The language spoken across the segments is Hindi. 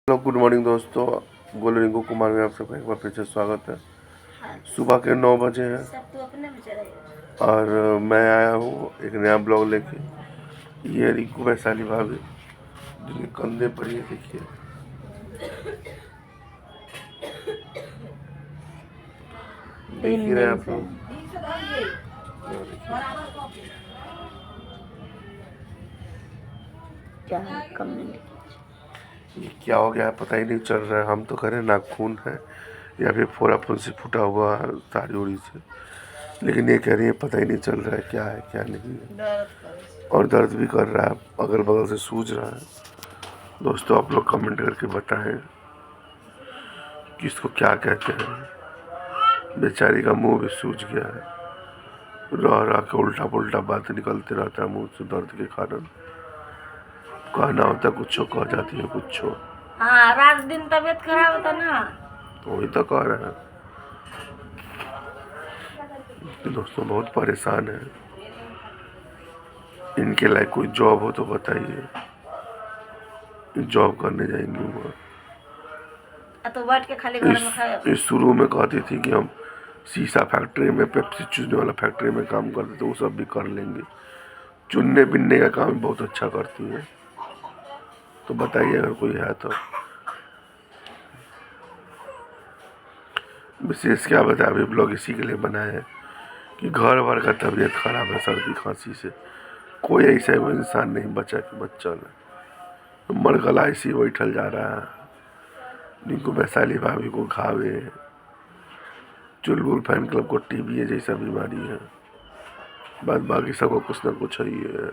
हेलो गुड मॉर्निंग दोस्तों, गोलू रिंकू कुमार में आप सबका एक बार फिर से स्वागत है। सुबह के 9 बजे हैं और मैं आया हूँ एक नया ब्लॉग लेके। ये रिंकू वैशाली भाभी जिनके कंधे पर ये देखिए, देख ही रहे हैं आप लोग। ये क्या हो गया है पता ही नहीं चल रहा है। हम तो कह रहे हैं नाखून है या फिर फोड़ा फुंसी फूटा हुआ है साड़ी उड़ी से, लेकिन ये कह रही है पता ही नहीं चल रहा है क्या नहीं है, और दर्द भी कर रहा है, अगल बगल से सूज रहा है। दोस्तों आप लोग कमेंट करके बताएं कि इसको क्या कहते हैं। बेचारी का मुंह भी सूज गया है, रह के उल्टा पुल्टा बात निकलते रहता है मुंह से दर्द के कारण। कहना होता कुछ कह जाती है कुछ। हाँ, रात दिन तबीयत खराब होता ना, तो वही तो कह रहे हैं कि दोस्तों बहुत परेशान है। इनके लायक कोई जॉब हो तो बताइए, जॉब करने जाएंगे वो। तो बैठ के खाली घर में खाए। इस शुरू में कहती थी कि हम शीशा फैक्ट्री में, पेप्सी चूसने वाला फैक्ट्री में काम करते थे, वो सब भी कर लेंगे। चुनने बिनने का काम बहुत अच्छा करती है, तो बताइए अगर कोई है तो। विशेष क्या बताए, अभी ब्लॉग इसी के लिए बनाए हैं कि घर भर का तबीयत खराब है सर्दी खांसी से। कोई ऐसा इंसान नहीं बचा कि बच्चा ने मरगला ऐसी बैठल जा रहा है। जिनको वैशाली भाभी को घावे, चुलबुल फैन क्लब को टीबी जैसा बीमारी है, बाद बाकी सबको कुछ ना कुछ है। ये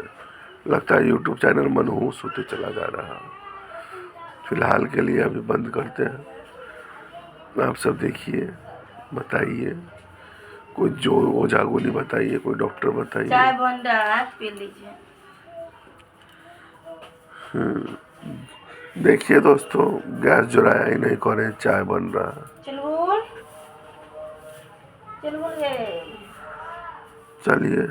लगता है यूट्यूब चैनल मनहूस होते चला जा रहा है। फिलहाल के लिए अभी बंद करते हैं। आप सब देखिए, बताइए, कोई जो ओझा गोली बताइए, कोई डॉक्टर बताइए। चाय बन रहा है, पी लीजिए। देखिए दोस्तों, गैस जुराया ही नहीं करे, चाय बन रहा है। चलिए,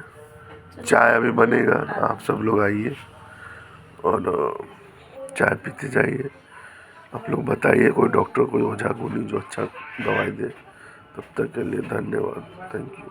चाय अभी बनेगा, आप सब लोग आइए और चाय पीते जाइए। आप लोग बताइए कोई डॉक्टर, कोई ओझा गोली जो अच्छा दवाई दे। तब तक के लिए धन्यवाद, थैंक यू।